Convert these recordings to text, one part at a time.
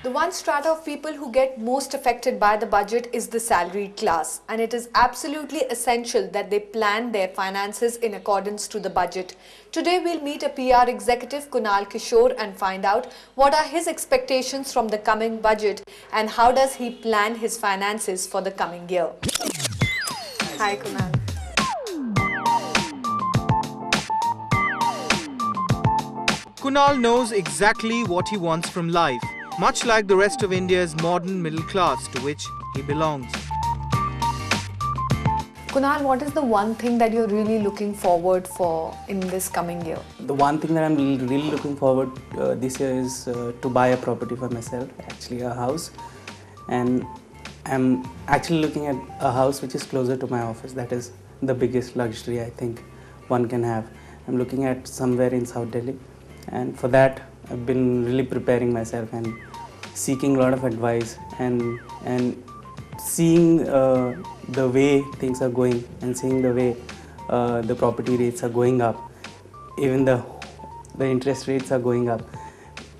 The one strata of people who get most affected by the budget is the salaried class, and it is absolutely essential that they plan their finances in accordance to the budget. Today we'll meet a PR executive, Kunal Kishore, and find out what are his expectations from the coming budget and how does he plan his finances for the coming year. Hi Kunal. Kunal knows exactly what he wants from life, much like the rest of India's modern middle class to which he belongs. Kunal, what is the one thing that you're really looking forward for in this coming year? The one thing that I'm really looking forward this year is to buy a property for myself, actually a house. And I'm actually looking at a house which is closer to my office. That is the biggest luxury I think one can have. I'm looking at somewhere in South Delhi, and for that I've been really preparing myself and seeking a lot of advice and seeing the way things are going and seeing the way the property rates are going up, even the interest rates are going up.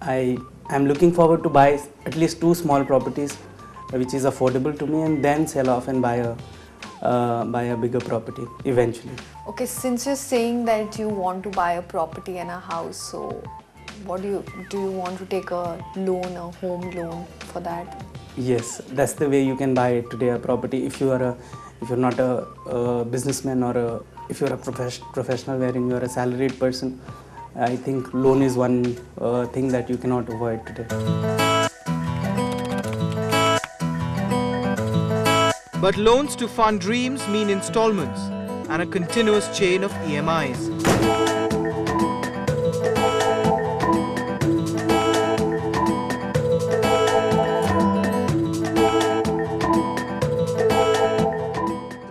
I am looking forward to buy at least 2 small properties which is affordable to me, and then sell off and buy a bigger property eventually. Okay, since you're saying that you want to buy a property and a house, so what do you want to take a loan, a home loan for that? Yes, that's the way you can buy today a property. If you're not a businessman or if you're a professional wherein you're a salaried person, I think loan is one thing that you cannot avoid today. But loans to fund dreams mean installments and a continuous chain of EMIs.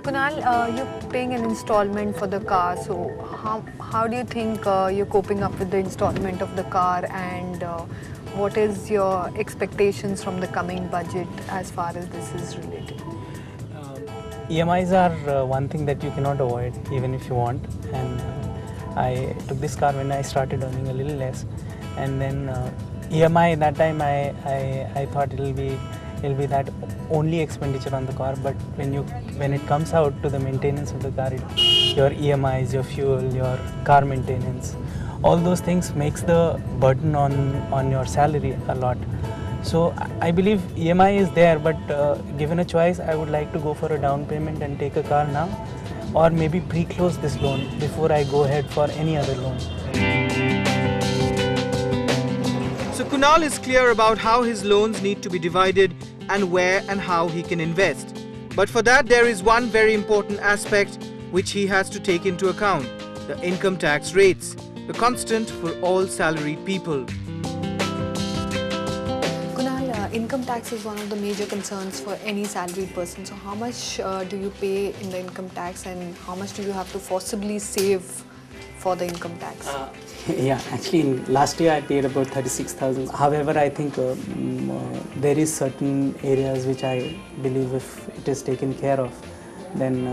Kunal, you're paying an installment for the car, so how do you think you're coping up with the installment of the car, and what is your expectations from the coming budget as far as this is related? EMIs are one thing that you cannot avoid even if you want, and I took this car when I started earning a little less, and then EMI that time I thought it'll be that only expenditure on the car, but when it comes out to the maintenance of the car, your EMIs, your fuel, your car maintenance, all those things makes the burden on your salary a lot. So I believe EMI is there, but given a choice, I would like to go for a down payment and take a car now, or maybe pre-close this loan before I go ahead for any other loan. So Kunal is clear about how his loans need to be divided and where and how he can invest. But for that, there is one very important aspect which he has to take into account: the income tax rates, the constant for all salaried people. Income tax is one of the major concerns for any salaried person. So how much do you pay in the income tax, and how much do you have to forcibly save for the income tax? Yeah, actually last year I paid about 36,000. However, I think there is certain areas which I believe if it is taken care of, then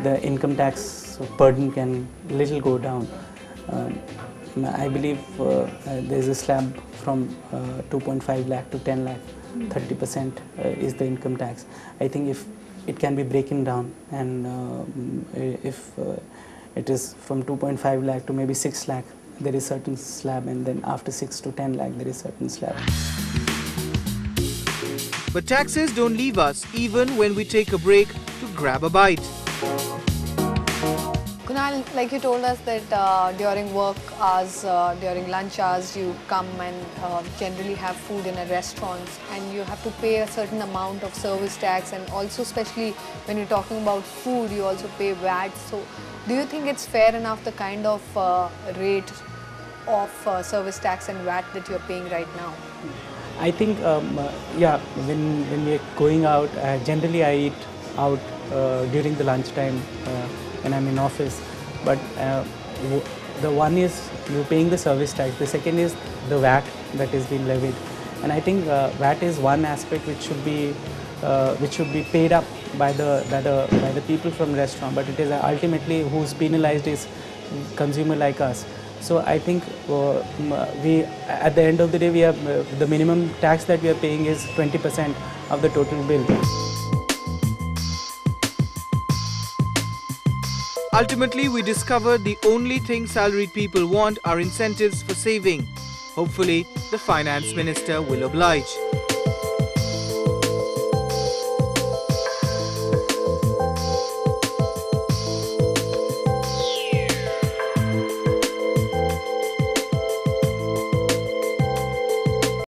the income tax burden can little go down. I believe there's a slab from 2.5 lakh to 10 lakh, 30% is the income tax. I think if it can be broken down, and if it is from 2.5 lakh to maybe 6 lakh, there is certain slab, and then after 6 to 10 lakh there is certain slab. But taxes don't leave us even when we take a break to grab a bite. Kunal, like you told us that during work hours, during lunch hours, you come and generally have food in a restaurant, and you have to pay a certain amount of service tax, and also especially when you're talking about food, you also pay VAT. So do you think it's fair enough, the kind of rate of service tax and VAT that you're paying right now? I think, yeah, when we're going out, generally I eat out during the lunchtime when I'm in office. But the one is you're paying the service tax, the second is the VAT that is being levied. And I think VAT is one aspect which should be paid up by the people from restaurant, but it is ultimately who's penalized is consumer like us. So I think we, at the end of the day, we have the minimum tax that we are paying is 20% of the total bill. Ultimately, we discovered the only thing salaried people want are incentives for saving. Hopefully, the finance minister will oblige.